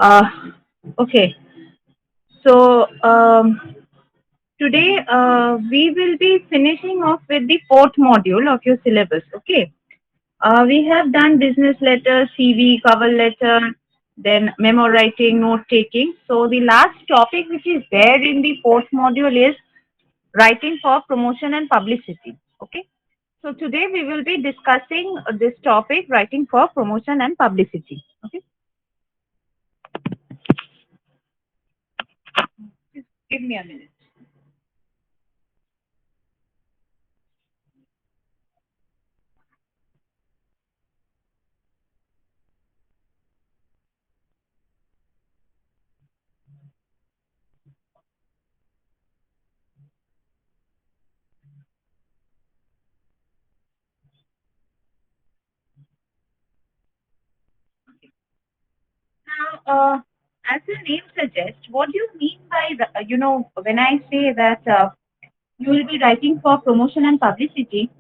Uh, okay, so today we will be finishing off with the fourth module of your syllabus. Okay, we have done business letter, CV, cover letter, then memo writing, note taking. So the last topic which is there in the fourth module is writing for promotion and publicity. Okay, so today we will be discussing this topic, writing for promotion and publicity. Okay, just give me a minute. Now, as the name suggests, what do you mean by, when I say that you will be writing for promotion and publicity,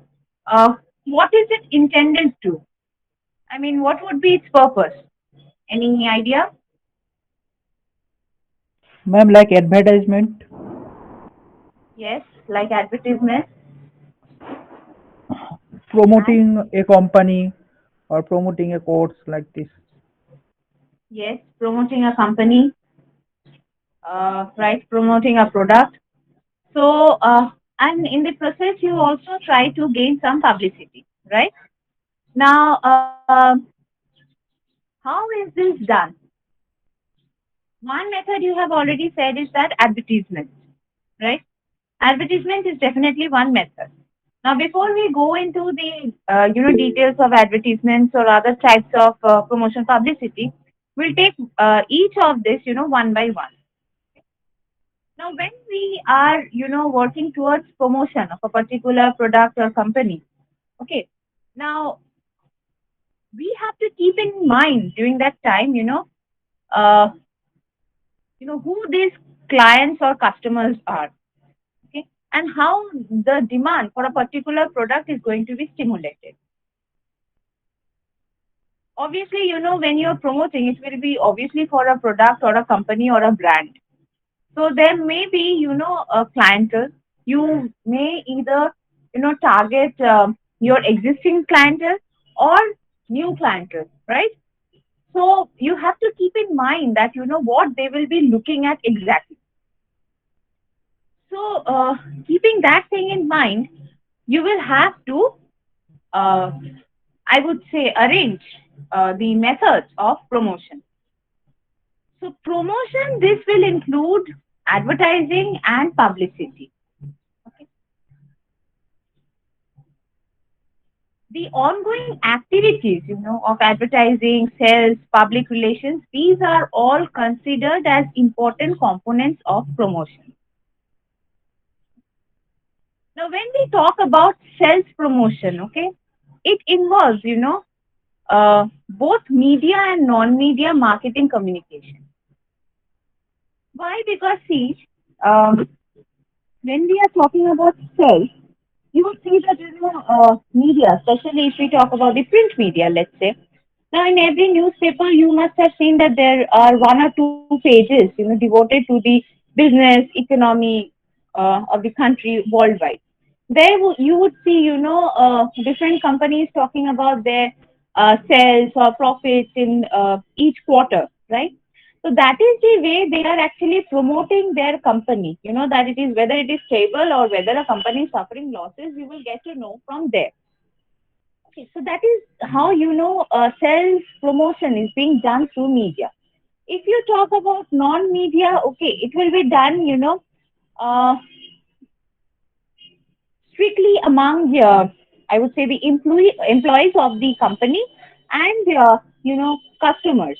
uh, what is it intended to? I mean, what would be its purpose? Any idea? Ma'am, like advertisement, Yes, like advertisement and promoting a company or promoting a course like this. yes, promoting a company, right? Promoting a product. So, and in the process, you also try to gain some publicity, right? Now, how is this done? One method you have already said is that advertisement, right? Advertisement is definitely one method. Now, before we go into the details of advertisements or other types of promotion publicity, we'll take each of this one by one. Now, when we are working towards promotion of a particular product or company, okay. Now, we have to keep in mind during that time, uh, who these clients or customers are, okay, and how the demand for a particular product is going to be stimulated. Obviously, when you're promoting, it will be obviously for a product or a company or a brand. So there may be, a clientele. You may either, target your existing clientele or new clientele, right? So you have to keep in mind that, what they will be looking at exactly. So keeping that thing in mind, you will have to, uh, I would say, arrange the methods of promotion. So promotion, this will include advertising and publicity. Okay. The ongoing activities, of advertising, sales, public relations, these are all considered as important components of promotion. Now, when we talk about sales promotion, okay, it involves, both media and non-media marketing communication. Why? Because see, when we are talking about sales, you would see that media, especially if we talk about the print media, let's say. Now, in every newspaper, you must have seen that there are one or two pages, devoted to the business, economy of the country worldwide. There, you would see, different companies talking about their sales or profits in each quarter, right? So that is the way they are actually promoting their company. That it is whether it is stable or whether a company is suffering losses, you will get to know from there. Okay, so that is how self promotion is being done through media. If you talk about non-media, okay, it will be done, uh, strictly among I would say the employees of the company and customers.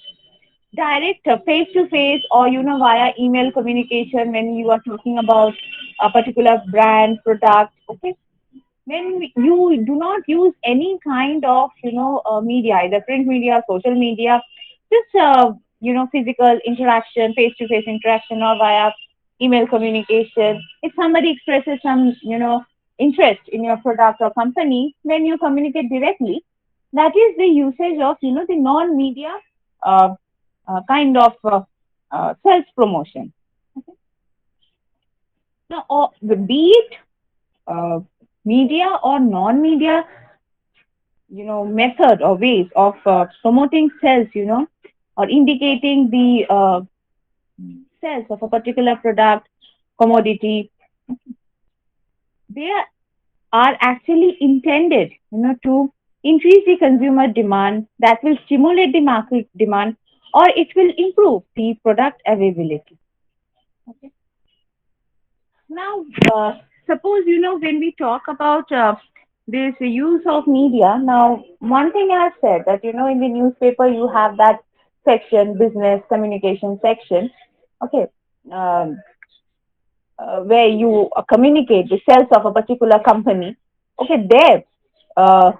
Direct face to face or via email communication when you are talking about a particular brand product. Okay, when you do not use any kind of media, either print media, social media, just physical interaction, face to face interaction, or via email communication. If somebody expresses some interest in your product or company, then you communicate directly. That is the usage of the non media kind of self promotion. Okay. Now, be it uh, media or non-media, method or ways of promoting sales, or indicating the sales of a particular product, commodity, they are actually intended, to increase the consumer demand, that will stimulate the market demand, or it will improve the product availability. Okay. Now, suppose, when we talk about this use of media, now, one thing I have said that, in the newspaper, you have that section, business communication section, okay, um, where you communicate the sales of a particular company. Okay, there, uh,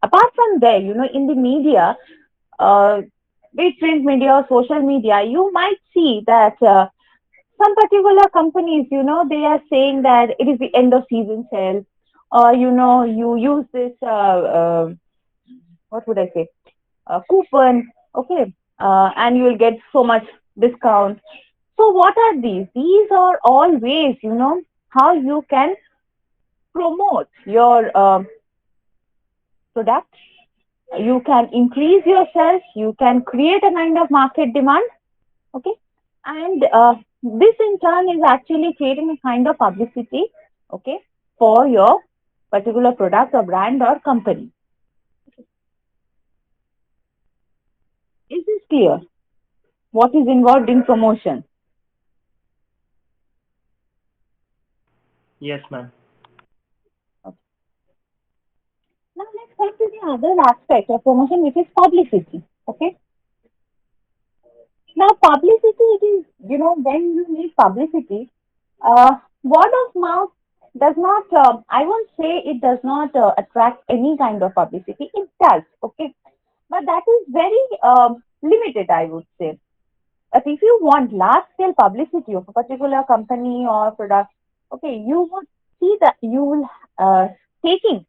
apart from there, in the media, be it print media or social media, you might see that some particular companies, they are saying that it is the end of season sale, or you use this, what would I say, coupon, okay, and you will get so much discount. So what are these? These are all ways, how you can promote your product. You can increase your sales. You can create a kind of market demand. Okay, and this in turn is actually creating a kind of publicity. Okay, for your particular product or brand or company. Is this clear? What is involved in promotion? Yes, ma'am. Okay. Now let's come to the other aspect of promotion, which is publicity. Okay. Now publicity, it is, when you need publicity, word of mouth does not, I won't say it does not attract any kind of publicity. It does, okay, but that is very limited, I would say. But if you want large scale publicity of a particular company or product, okay, you would see that you will seeking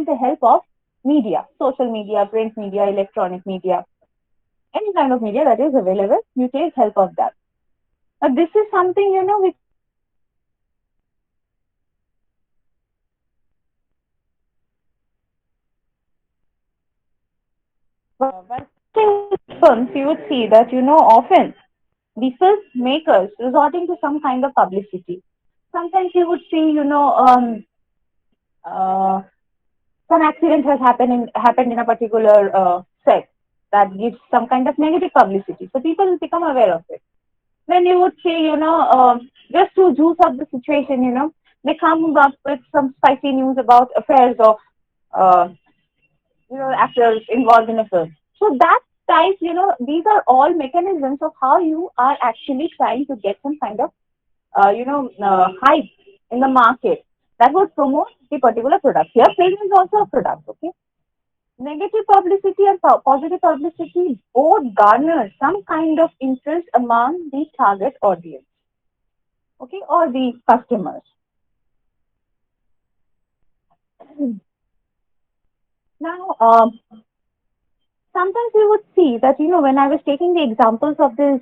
the help of media, social media, print media, electronic media, any kind of media that is available. You take help of that. But this is something which is very while films, you would see that often the film makers resorting to some kind of publicity. Sometimes you would see uh, some accident has happened in a particular set that gives some kind of negative publicity, so people will become aware of it. Then you would see, just to juice up the situation, they come up with some spicy news about affairs of uh, actors involved in a film. So that type, these are all mechanisms of how you are actually trying to get some kind of, hype in the market that would promote the particular product. Here, fame is also a product, okay? Negative publicity and positive publicity both garner some kind of interest among the target audience, okay, or the customers. Now, sometimes you would see that, when I was taking the examples of these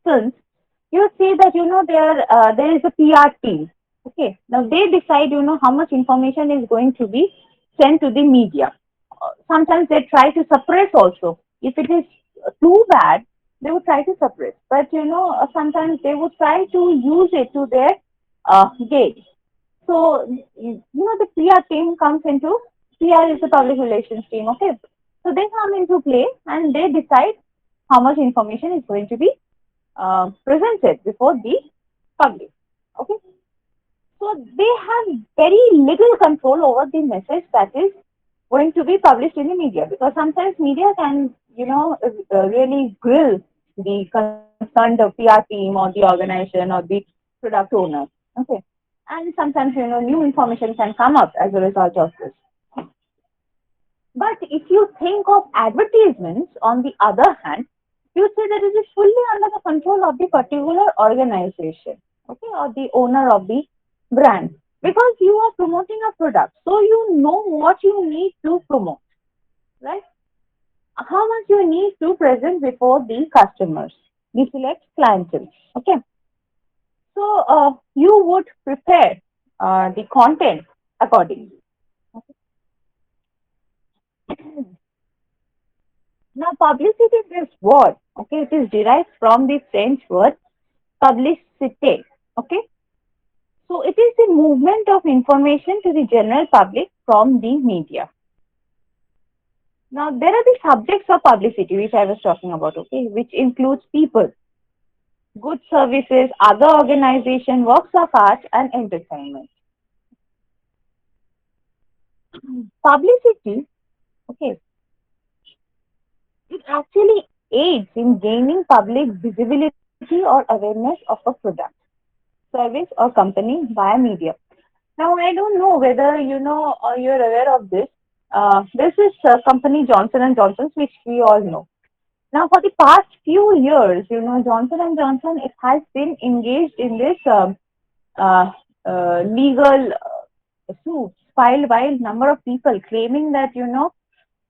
films, you would see that, there is a PR team. Okay. Now they decide, how much information is going to be sent to the media. Sometimes they try to suppress also. If it is too bad, they would try to suppress. But, sometimes they would try to use it to their gain. So, the PR team comes into, PR is the public relations team, okay? So they come into play and they decide how much information is going to be presented before the public, okay? So they have very little control over the message that is going to be published in the media, because sometimes media can, really grill the concerned PR team or the organization or the product owner, okay? And sometimes, new information can come up as a result of this. But if you think of advertisements, on the other hand, you say that it is fully under the control of the particular organization, okay, or the owner of the brand, because you are promoting a product, so you know what you need to promote, right? how much you need to present before the customers, the select clientele. Okay, so you would prepare the content accordingly. Now, publicity is what? Okay, it is derived from the French word publicité. Okay, so it is the movement of information to the general public from the media. Now, there are the subjects of publicity which I was talking about, okay, which includes people, goods, services, other organization, works of art, and entertainment. Publicity, okay, it actually aids in gaining public visibility or awareness of a product, service, or company via media. Now, I don't know whether you know or you're aware of this. This is company Johnson and Johnson's, which we all know. Now, for the past few years, you know, Johnson and Johnson it has been engaged in this uh, legal suits filed by a number of people claiming that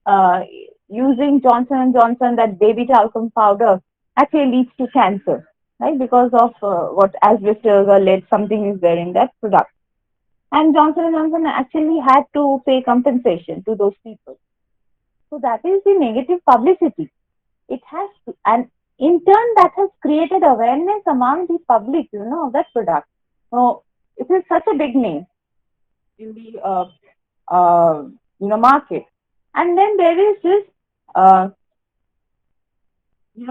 uh, using Johnson and Johnson that baby talcum powder actually leads to cancer, right? Because of what asbestos or lead something is there in that product. And Johnson and Johnson actually had to pay compensation to those people. So that is the negative publicity. It has, and in turn, that has created awareness among the public, you know, of that product. So it is such a big name in the uh, market. And then there is this uh,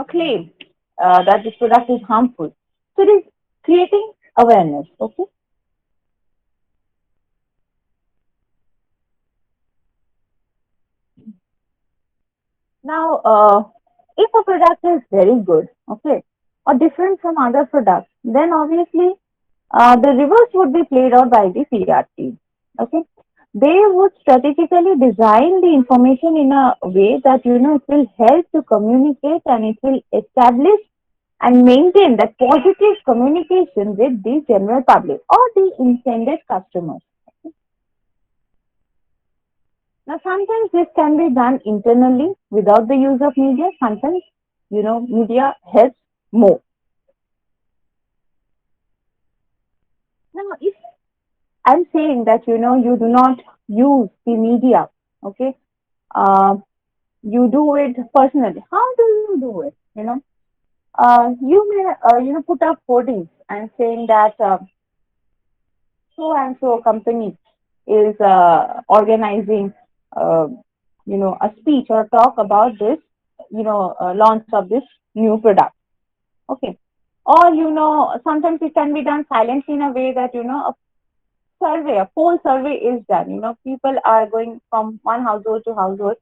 claim that this product is harmful. So it is creating awareness. Okay. Now, if a product is very good, okay, or different from other products, then obviously the reverse would be played out by the PR team. Okay, they would strategically design the information in a way that it will help to communicate and it will establish and maintain that positive communication with the general public or the intended customers. Now, sometimes this can be done internally without the use of media. Sometimes, media helps more. Now, if I'm saying that, you do not use the media, okay, uh, you do it personally. How do you do it? You may, put up hoardings and saying that so and so company is organizing, uh, a speech or talk about this, launch of this new product. Okay. Or, sometimes it can be done silently in a way that, a survey, a poll survey is done. People are going from one household to household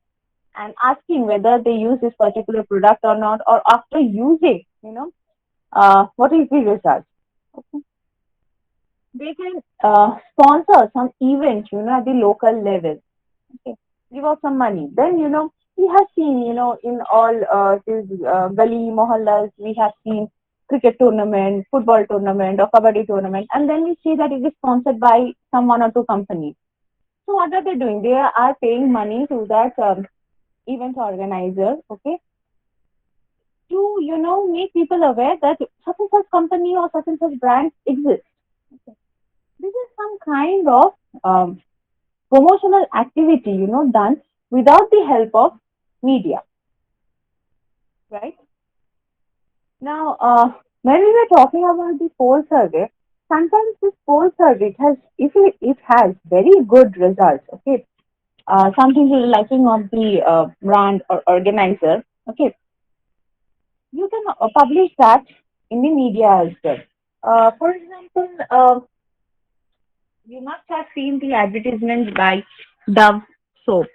and asking whether they use this particular product or not, or after using, what is the result. Okay. They can sponsor some event, at the local level. Okay. Give out some money. Then, we have seen, in all these gully mohallas, we have seen cricket tournament, football tournament, or kabaddi tournament, and then we see that it is sponsored by some one or two companies. So what are they doing? They are paying money to that event organizer, okay, to make people aware that such and such company or such and such brand exists. Okay. This is some kind of promotional activity, done without the help of media, right? Now, when we were talking about the poll survey, sometimes this poll survey it has, if it has very good results, okay, something to the liking of the brand or organizer, okay, you can publish that in the media as well. For example, you must have seen the advertisements by Dove soap.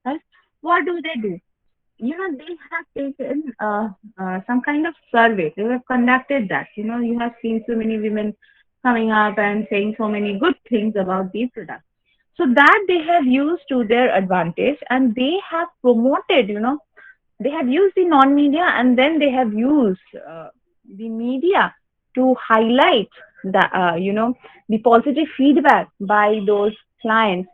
Right? What do they do? They have taken some kind of survey. They have conducted that. You have seen so many women coming up and saying so many good things about the product. So that they have used to their advantage and they have promoted, they have used the non-media and then they have used the media to highlight the positive feedback by those clients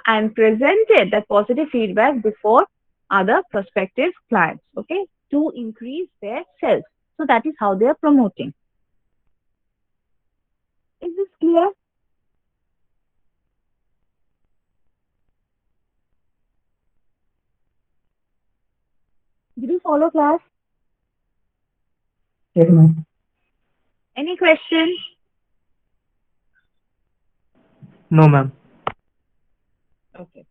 and presented that positive feedback before other prospective clients, okay, to increase their sales. So that is how they are promoting. Is this clear? Did you follow class? Yes, ma'am. Any questions? No, ma'am. Okay.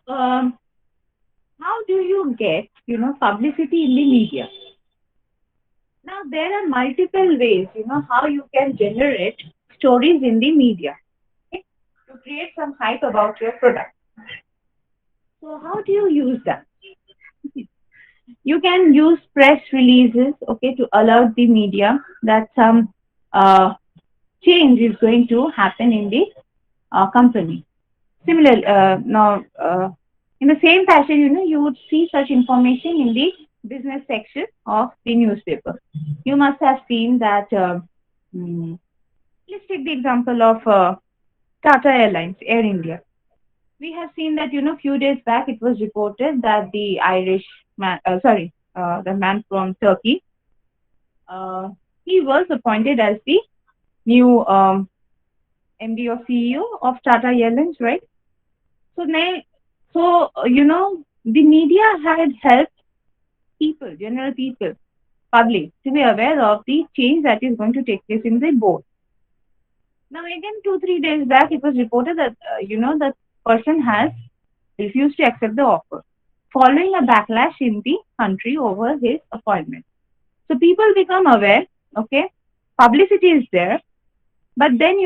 Now, how do you get, publicity in the media? Now, there are multiple ways, how you can generate stories in the media, okay, to create some hype about your product. So, how do you use that? You can use press releases, okay, to alert the media that some uh, change is going to happen in the company. Similarly, now in the same fashion, you would see such information in the business section of the newspaper. You must have seen that. Mm, let's take the example of Tata Airlines, Air India. We have seen that few days back it was reported that the Irish man, the man from Turkey, uh, he was appointed as the new MD or CEO of Tata Airlines, right? So, the media had helped people, general people, public, to be aware of the change that is going to take place in the board. Now, again, 2, 3 days back, it was reported that, that person has refused to accept the offer, following a backlash in the country over his appointment. So, people become aware, okay, publicity is there, but then,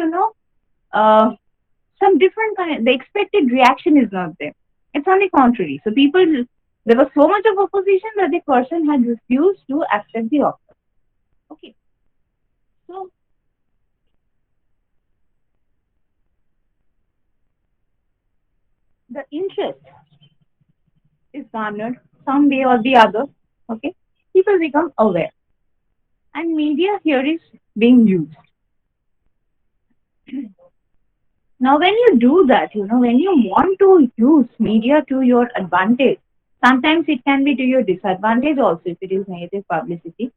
some different kind, the expected reaction is not there. It's on the contrary. So people, there was so much of opposition that the person had refused to accept the offer. Okay, so the interest is garnered some way or the other. Okay, people become aware, and media here is being used. Now, when you do that, when you want to use media to your advantage, sometimes it can be to your disadvantage also if it is negative publicity.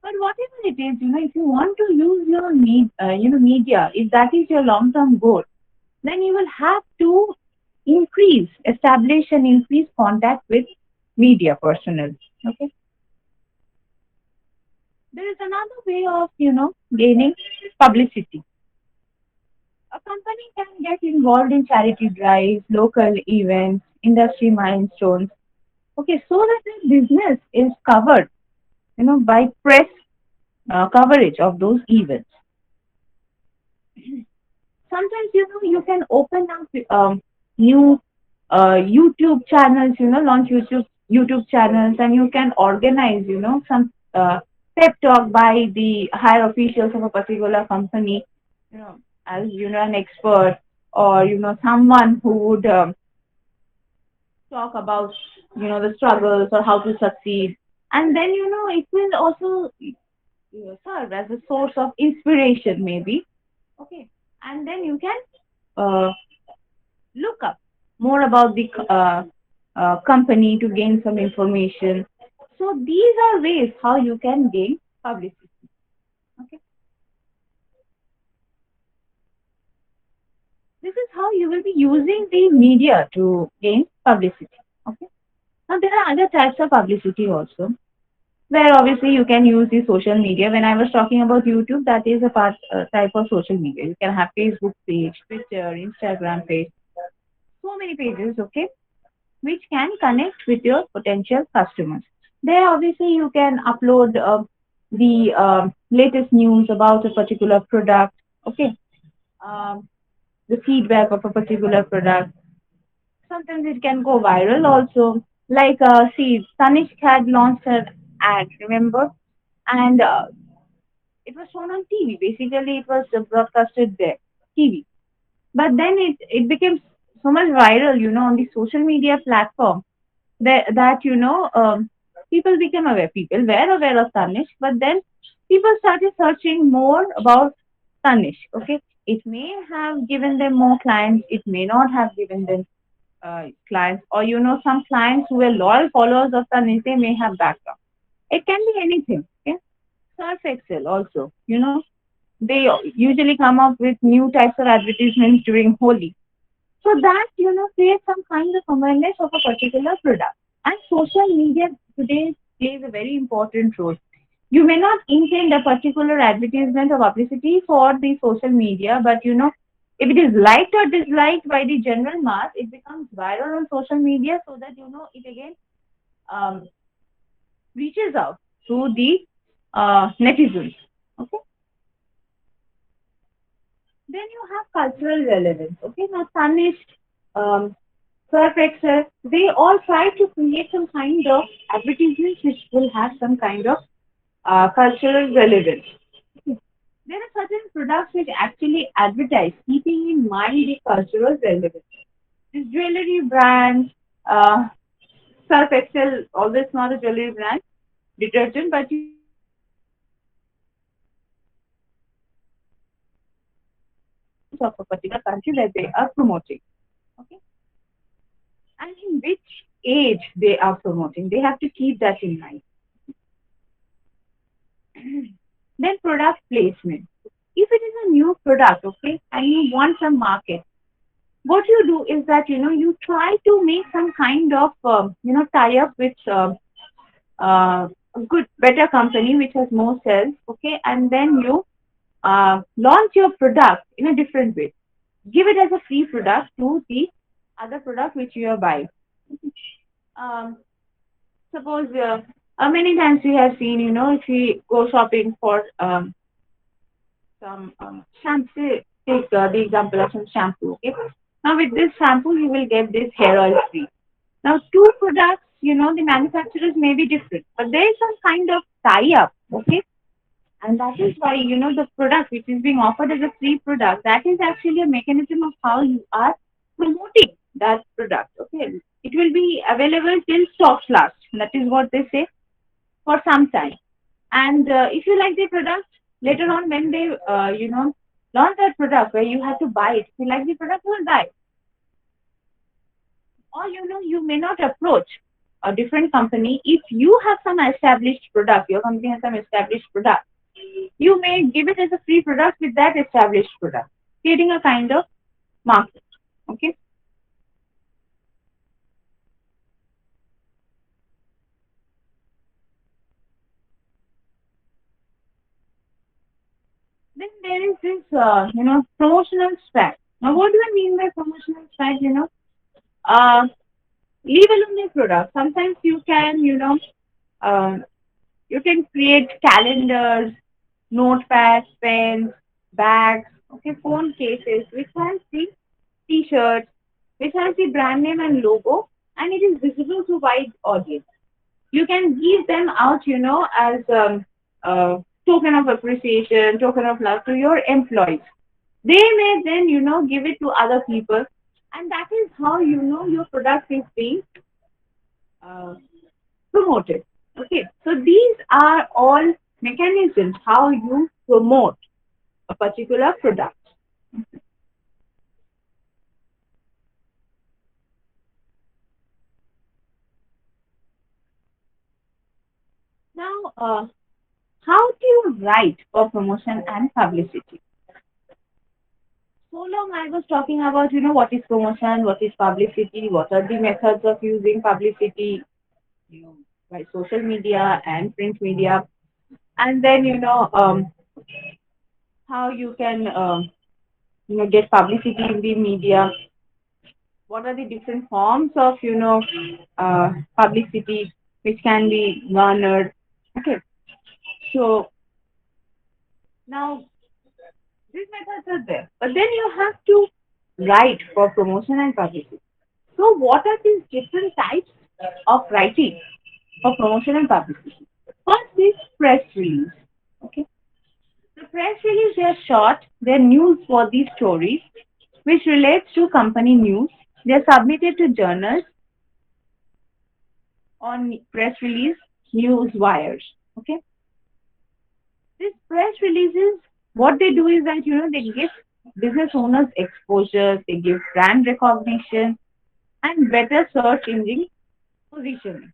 But whatever it is, if you want to use your media, if that is your long-term goal, then you will have to establish and increase contact with media personnel. Okay. There is another way of, gaining publicity. A company can get involved in charity drives, local events, industry milestones. Okay, so that the business is covered, by press coverage of those events. Sometimes you can open up new YouTube channels, launch YouTube channels, and you can organize some pep talk by the higher officials of a particular company, you know as an expert, or someone who would talk about the struggles or how to succeed, and then it will also serve as a source of inspiration maybe. Okay, and then you can uh, look up more about the company to gain some information. So these are ways how you can gain publicity. Okay, this is how you will be using the media to gain publicity. Okay, now there are other types of publicity also, where obviously you can use the social media. When I was talking about YouTube, that is a type of social media. You can have Facebook page, Twitter, Instagram page, so many pages. Okay, which can connect with your potential customers. There, obviously, you can upload the latest news about a particular product, okay, um, the feedback of a particular product. Sometimes it can go viral also. Like, see, Tanishq had launched an ad, remember? And it was shown on TV. Basically, it was broadcasted there, TV. But then it became so much viral, on the social media platform that people became aware. People were aware of Tanish, but then people started searching more about Tanish. Okay, it may have given them more clients, it may not have given them. clients, or some clients who are loyal followers of Tanise may have background. It can be anything. Okay, Surf Excel also. They usually come up with new types of advertisements during Holi. So that creates some kind of awareness of a particular product. And social media today plays a very important role. You may not intend a particular advertisement or publicity for the social media, but if it is liked or disliked by the general mass, it becomes viral on social media, so that it again um, reaches out to the netizens. Okay. Then you have cultural relevance. Okay, now Tanish, um, Surf Excel, they all try to create some kind of advertisements which will have some kind of cultural relevance. There are certain products which actually advertise, keeping in mind the cultural relevance. This jewelry brand, uh, Surf Excel, always not a jewelry brand, detergent, but of a particular country that they are promoting. Okay, and in which age they are promoting, they have to keep that in mind. Then product placement. If it is a new product, okay, and you want some market, what you do is that you try to make some kind of tie up with a good better company which has more sales, okay, and then you launch your product in a different way. Give it as a free product to the other product which you are buying. Um, Suppose many times we have seen, if we go shopping for some shampoo, take the example of some shampoo. Okay, now with this shampoo you will get this hair oil free. Now two products, the manufacturers may be different, but there is some kind of tie up. Okay, and that is why the product which is being offered as a free product, that is actually a mechanism of how you are promoting that product. Okay, it will be available till stocks last. That is what they say, for some time. And if you like the product, later on when they, launch that product where you have to buy it, if you like the product, you will buy it. Or, you may not approach a different company. If you have some established product, your company has some established product, you may give it as a free product with that established product, creating a kind of market. Okay. Then there is this, promotional swag. Now, what do I mean by promotional swag? Uh, leave alone the product. Sometimes you can, uh, you can create calendars, notepads, pens, bags, okay, phone cases, which has the t-shirts, which has the brand name and logo, and it is visible to wide audience. You can give them out, as token of appreciation, token of love to your employees. They may then, give it to other people, and that is how your product is being uh, promoted. Okay, so these are all mechanisms how you promote a particular product. Now, how do you write for promotion and publicity? So long I was talking about, what is promotion, what is publicity, what are the methods of using publicity, you know, by social media and print media, and then, how you can, get publicity in the media. What are the different forms of, publicity which can be garnered? Okay, so now these methods are there, but then you have to write for promotion and publicity. So what are these different types of writing for promotion and publicity? First is press release. Okay, the press release, they are short, they're news for these stories which relates to company news. They are submitted to journals on press release news wires. Okay, these press releases, what they do is that they give business owners exposure, they give brand recognition, and better search engine positioning.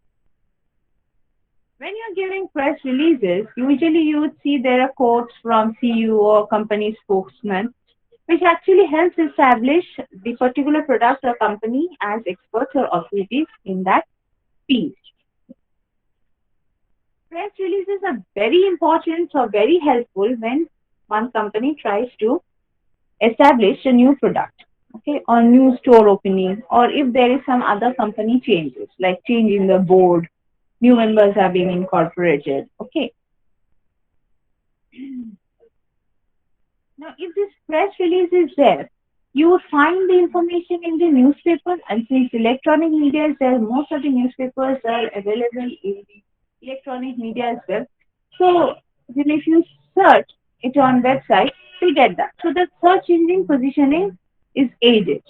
When you're giving press releases, usually you would see there are quotes from CEO or company spokesman, which actually helps establish the particular product or company as experts or authorities in that field. Press releases are very important or very helpful when one company tries to establish a new product, okay, or new store opening, or if there is some other company changes, like change in the board, new members are being incorporated, okay. Now, if this press release is there, you would find the information in the newspaper, and since electronic media is there, most of the newspapers are available in the electronic media as well. So, then if you search it on website, you get that. So, the search engine positioning is aided.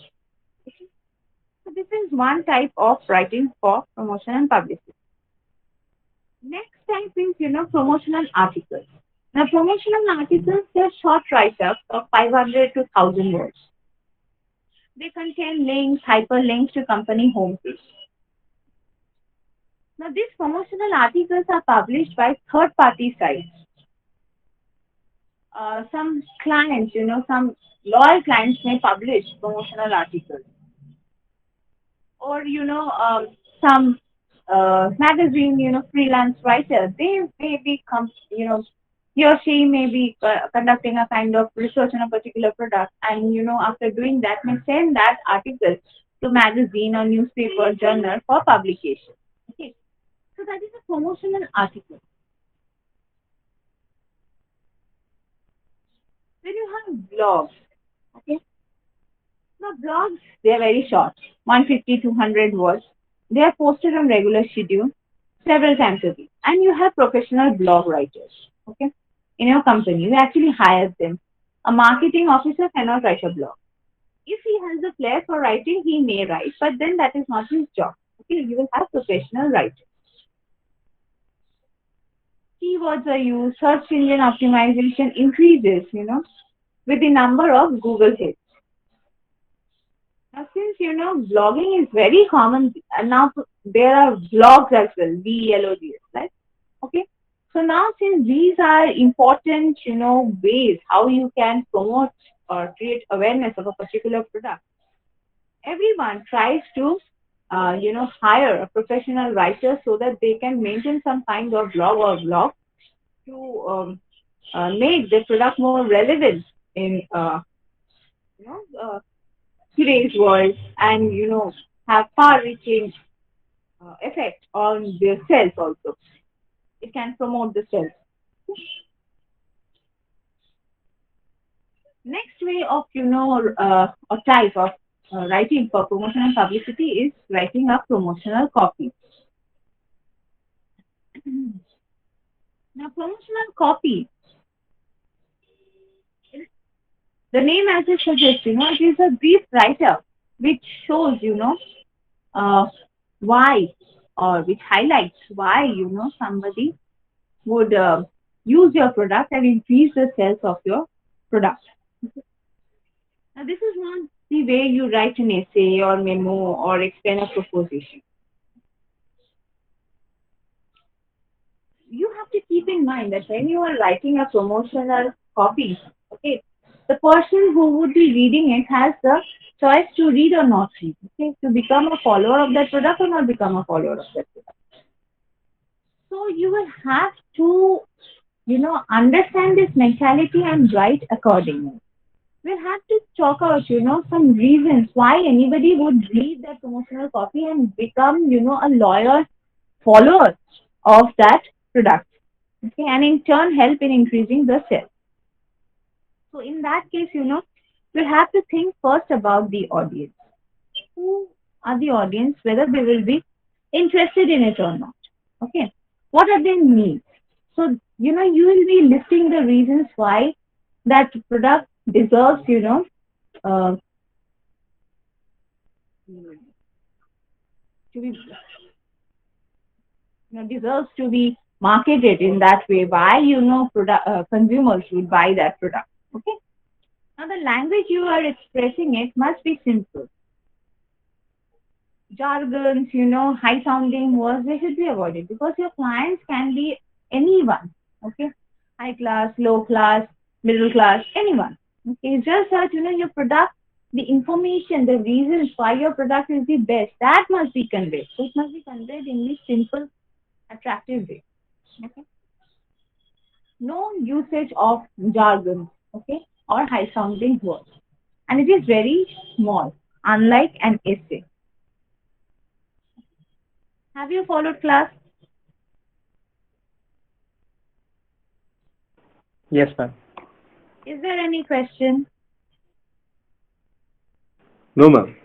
So, this is one type of writing for promotion and publicity. Next type is, promotional articles. Now, promotional articles, they're short write-ups of 500 to 1,000 words. They contain links, hyperlinks to company homepage. Now, these promotional articles are published by third-party sites. Some clients, some loyal clients may publish promotional articles, or some magazine, freelance writer. They may be, he or she may be conducting a kind of research on a particular product, and after doing that, may send that article to magazine or newspaper journal for publication. Okay, so that is a promotional article. Then you have blogs. Okay, now blogs, they are very short, 150 to 100 words. They are posted on regular schedule several times a week, and you have professional blog writers. Okay, in your company, you actually hire them. A marketing officer cannot write a blog. If he has a flair for writing, he may write, but then that is not his job. Okay, you will have professional writers. Keywords are used, search engine optimization increases, with the number of Google hits. Now, since blogging is very common, and now there are blogs as well, VLOGs, right? Okay. So now, since these are important, ways how you can promote or create awareness of a particular product, everyone tries to, hire a professional writer so that they can maintain some kind of blog to make the product more relevant in, you know, today's world, and have far-reaching effect on their cells also. It can promote the cells. Next way of or type of writing for promotion and publicity is writing a promotional copy. Now, promotional copy, the name as it suggests, it is a brief write-up which shows, uh, why, or which highlights why, somebody would use your product and increase the sales of your product. Now, this is not the way you write an essay or memo or explain a proposition. You have to keep in mind that when you are writing a promotional copy, okay, the person who would be reading it has the choice to read or not read, okay, to become a follower of that product or not become a follower of that product. So you will have to, understand this mentality and write accordingly. We'll have to talk out, some reasons why anybody would read that promotional copy and become, a loyal follower of that product. Okay, and in turn help in increasing the sales. So in that case, we'll have to think first about the audience. Who are the audience, whether they will be interested in it or not. Okay, what are their needs? So, you will be listing the reasons why that product deserves, uh, to be, deserves to be marketed in that way. Why, consumers would buy that product. Okay. Now, the language you are expressing it must be simple. jargons, high sounding words, they should be avoided because your clients can be anyone. Okay, high class, low class, middle class, anyone. Okay, it's just that your product, the information, the reasons why your product is the best, that must be conveyed. So it must be conveyed in this simple, attractive way. Okay, no usage of jargons. Okay, or high sounding words, and it is very small, unlike an essay. Have you followed class? Yes, ma'am. Is there any question? No, ma'am.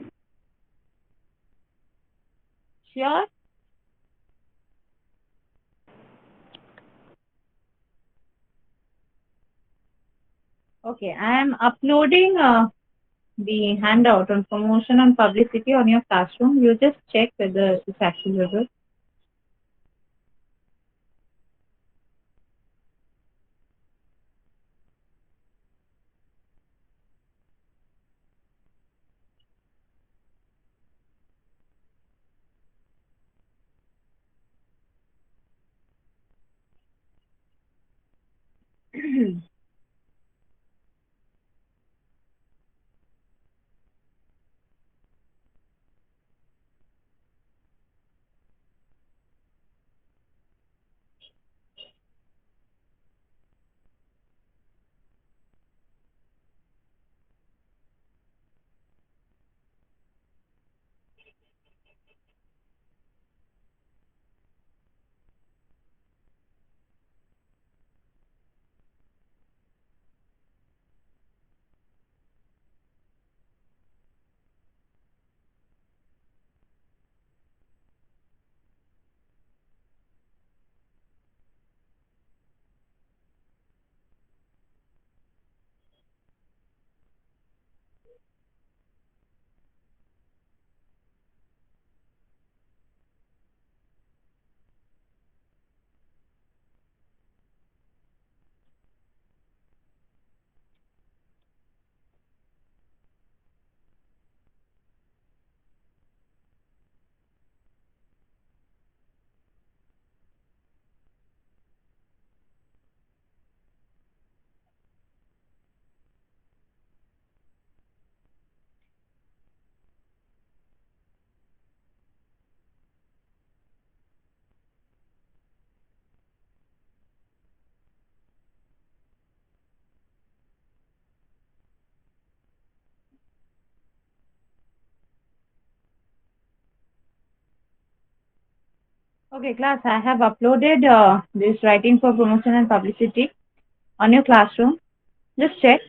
Sure. Okay, I am uploading the handout on promotion and publicity on your classroom. You just check whether it's accessible. Okay, class, I have uploaded this writing for promotion and publicity on your classroom. Just check.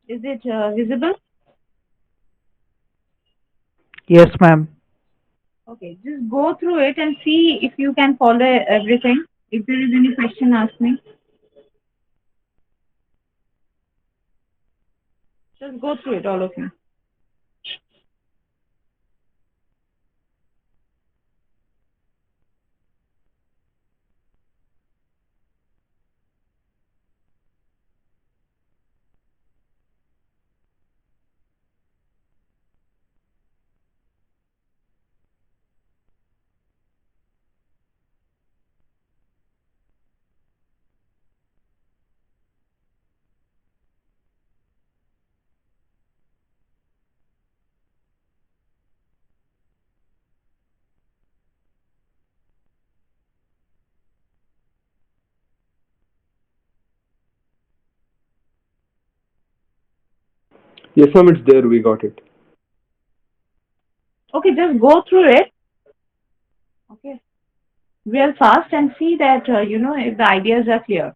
Is it visible? Yes, ma'am. Okay, just go through it and see if you can follow everything. If there is any question, ask me. Just go through it, all of you. Yes, ma'am. It's there. We got it. Okay, just go through it. Okay, real fast and see that, if the ideas are clear.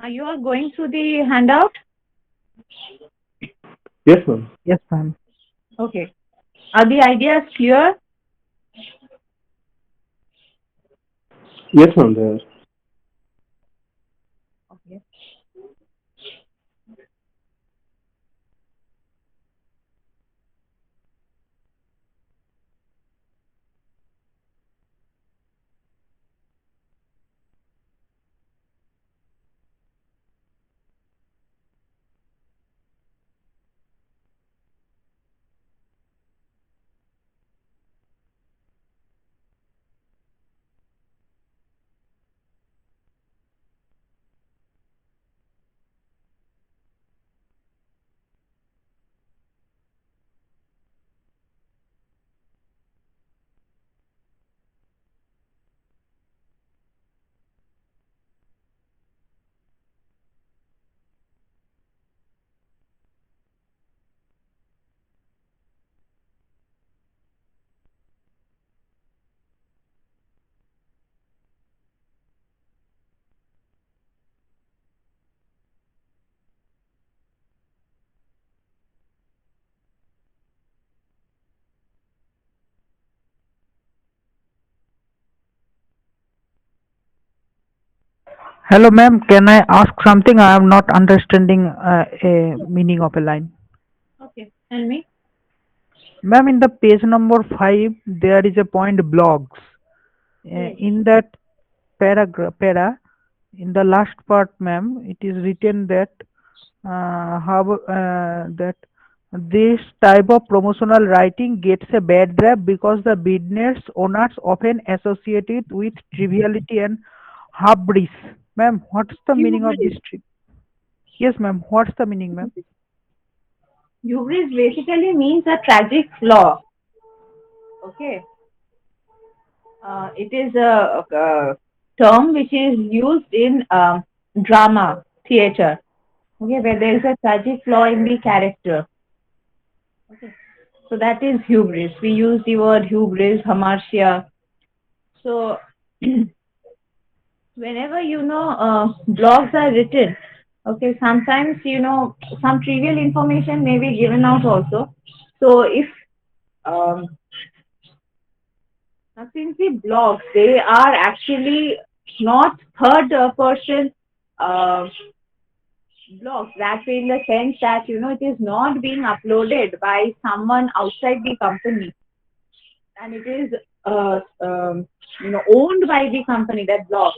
Are you all going through the handout? Yes, ma'am. Yes, ma'am. Okay. Are the ideas clear? Yes, ma'am. There. Okay. Hello, ma'am. Can I ask something? I am not understanding a meaning of a line. Okay. Tell me. Ma'am, in the page number 5, there is a point blogs. Yes. In that in the last part, ma'am, it is written that how that this type of promotional writing gets a bad rap because the business owners often associate it with triviality and hubris. Ma'am, what's the meaning of this? Hubris. Yes, ma'am. What's the meaning, ma'am? Hubris basically means a tragic flaw. Okay. It is a term which is used in drama, theater. Okay, where there is a tragic flaw in the character. Okay. So that is hubris. We use the word hubris, hamartia. So whenever blogs are written, okay, sometimes some trivial information may be given out also. So if um, since the blogs, they are actually not third person uh, blogs. That way, in the sense that it is not being uploaded by someone outside the company, and it is owned by the company, that blog.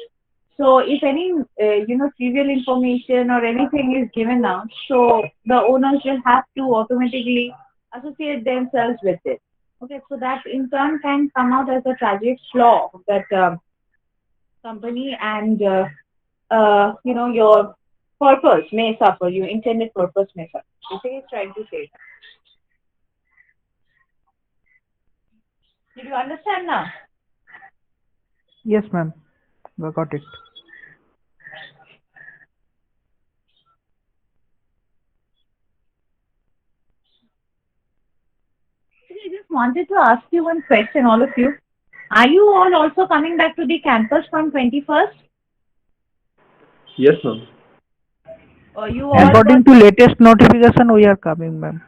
So if any trivial information or anything is given out, so the owners will have to automatically associate themselves with it. Okay, so that in turn can come out as a tragic flaw of that company, and your purpose may suffer, your intended purpose may suffer. This is trying to say. Did you understand now? Yes, ma'am. I got it. I just wanted to ask you one question, all of you. Are you all also coming back to the campus from 21st? Yes, ma'am. Or you all were According to latest notification, we are coming, ma'am.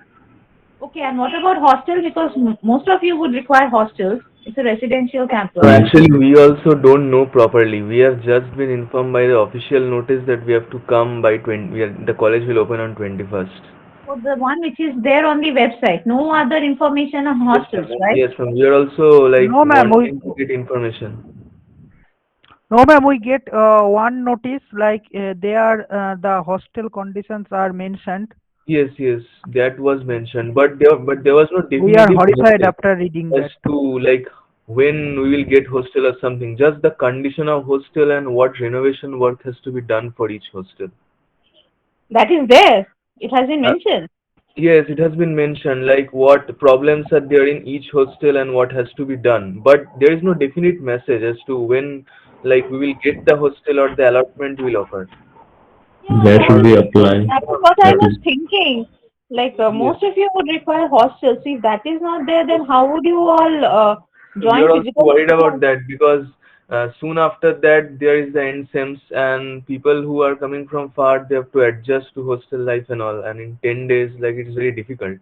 okay? And what about hostel? Because most of you would require hostels. It's a residential No, campus. actually, we also don't know properly. We have just been informed by the official notice that we have to come by 20. The college will open on 21st. So the one which is there on the website. No other information on Yes, hostels, ma'am. right? Yes, ma'am. We are also like No, ma'am. wanting to get information. No, ma'am. We get one notice like there the hostel conditions are mentioned. Yes, yes, that was mentioned, but there was no We are definitive horrified message after reading as that. to like when we will get hostel or something. Just the condition of hostel and what renovation work has to be done for each hostel. That is there. It has been Uh, mentioned. Yes, it has been mentioned like what problems are there in each hostel and what has to be done. But there is no definite message as to when like we will get the hostel or the allotment will occur. Yeah, There that should is be apply. that is what I That was is thinking. Like Yes. most of you would require hostels. If that is not there, then how would you all We are join also physical worried about classes? that because Soon after that, there is the end sems, and people who are coming from far, they have to adjust to hostel life and all. And in 10 days, like it is very difficult.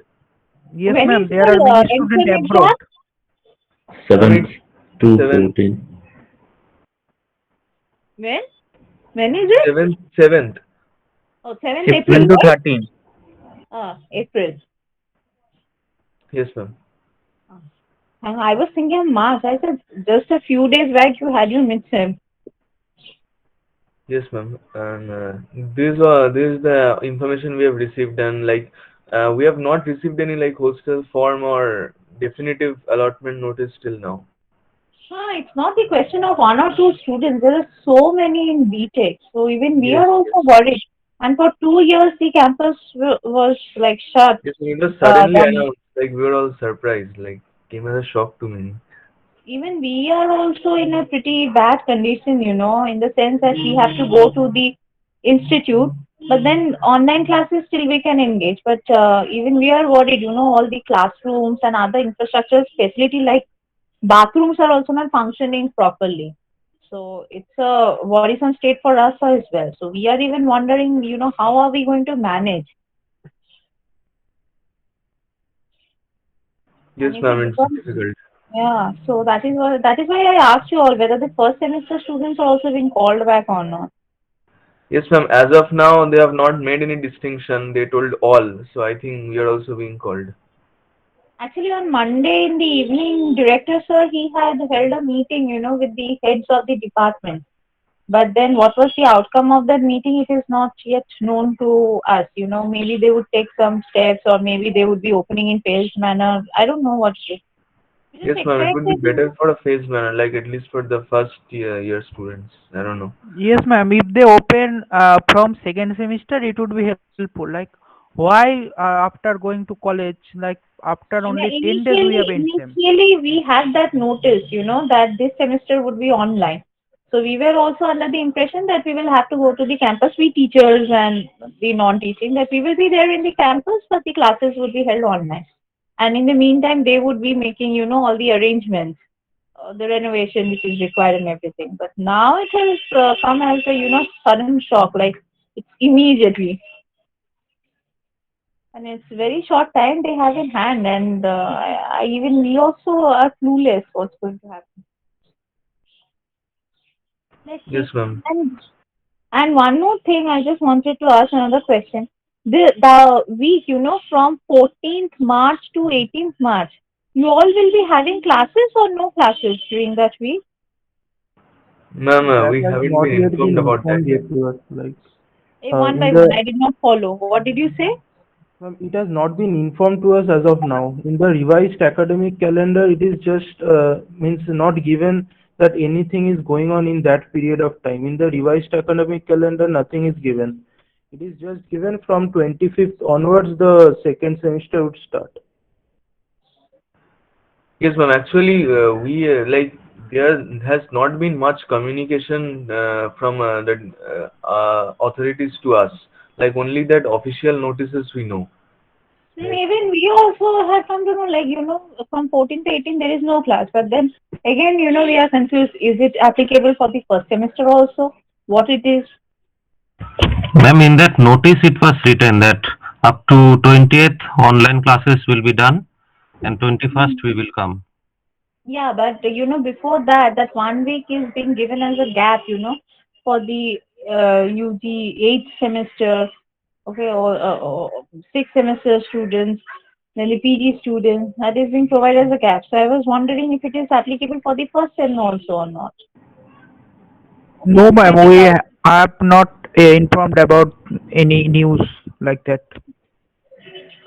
Yes, When ma'am. is There are your many students exam abroad. exact? 7th It's to 7th, 14th. When? When is it? 7th. Oh, 7th April, April to right? 13. April. Yes, ma'am. And I was thinking of March. I said just a few days back you had your midterm. Yes, ma'am. And this is the information we have received, and like we have not received any like hostel form or definitive allotment notice till now. It's not the question of one or two students. There are so many in Btech. So even we Yes, are yes. also worried. And for 2 years the campus was like shut. Yes, it was suddenly Then announced. Like we were all surprised. Like came as a shock to many. even we are also in a pretty bad condition, in the sense that we have to go to the institute, but then online classes still we can engage. But even we are worried, all the classrooms and other infrastructure facility like bathrooms are also not functioning properly. So it's a worrisome state for us as well. So we are even wondering, how are we going to manage? And Yes, if ma'am. it It's becomes, difficult. yeah, so that is why I asked you all whether the first semester students are also being called back or not. Yes, ma'am. As of now, they have not made any distinction. They told all. So I think we are also being called. Actually, on Monday in the evening, director sir, he had held a meeting, with the heads of the department. But then what was the outcome of that meeting? It is not yet known to us. Maybe they would take some steps or maybe they would be opening in phased manner. I don't know what it is. We just Yes, ma'am. It would be expected. better for a phase manner, like at least for the first year students. I don't know. Yes, ma'am. If they open from second semester, it would be helpful. Like, why after going to college, like after only 10 days, we have exam. Initially we had that notice, that this semester would be online. So we were also under the impression that we will have to go to the campus, we teachers and the non-teaching, that we will be there in the campus, but the classes would be held online. And in the meantime, they would be making, all the arrangements, the renovation which is required and everything. But now it has come as a, sudden shock, like it's immediately. And it's very short time they have in hand, and even we also are clueless what's going to happen. Let's Yes, see. ma'am. And one more thing, I just wanted to ask another question. The week, from 14th March to 18th March, you all will be having classes or no classes during that week? Ma'am, That we has haven't not been yet informed been about that informed yet. yet to us. Like One in by one, the I did not follow. What did you say? it has not been informed to us as of now. In the revised academic calendar, it is just means not given that anything is going on in that period of time. In the revised academic calendar, nothing is given. It is just given from 25th onwards, the second semester would start. Yes, ma'am. Actually, we like there has not been much communication from the authorities to us. Like only that official notices we know. Like Even we also have come to know, like, from 14 to 18, there is no class. But then again, we are confused. Is it applicable for the first semester also? What it is? Ma'am, in that notice it was written that up to 20th online classes will be done and 21st we will come. Yeah, but before that, that 1 week is being given as a gap, for the UG 8th semester, okay, or sixth semester students, then the PG students, that is being provided as a gap. So I was wondering if it is applicable for the first sem also or not. Okay, No, I'll ma'am. check it We out. are not informed about any news like that.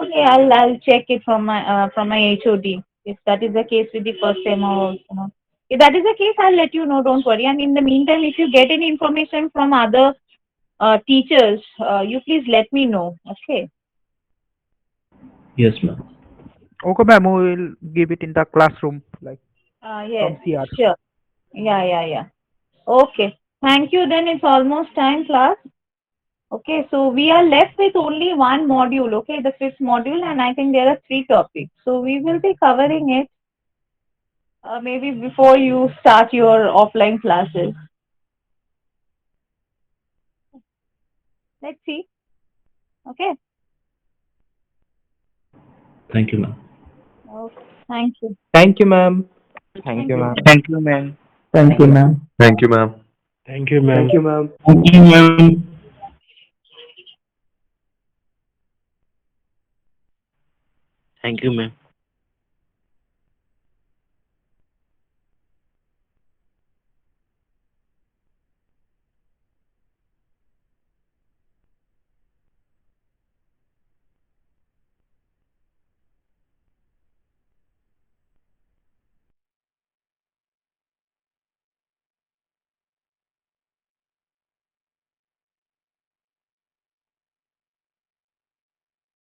Okay, I'll check it from my HOD if that is the case with the first sem or also not. If that is the case, I'll let you know. Don't worry. And in the meantime, if you get any information from other teachers, you please let me know. Okay. Yes, ma'am. Okay, ma'am. We will give it in the classroom, like Yes, from CR. sure. Yeah. Okay. Thank you. Then it's almost time, class. Okay, so we are left with only one module. Okay, the fifth module, and I think there are three topics. So we will be covering it. maybe before you start your offline classes. Let's see. Okay. Thank you, ma'am. Okay. Thank you. Thank you, ma'am. Thank Thank you, you. ma'am. Thank you, ma'am. Thank you, ma'am. Thank you, ma'am. Thank you, ma'am. Thank you, ma'am. Thank you, ma'am. Thank you, ma'am.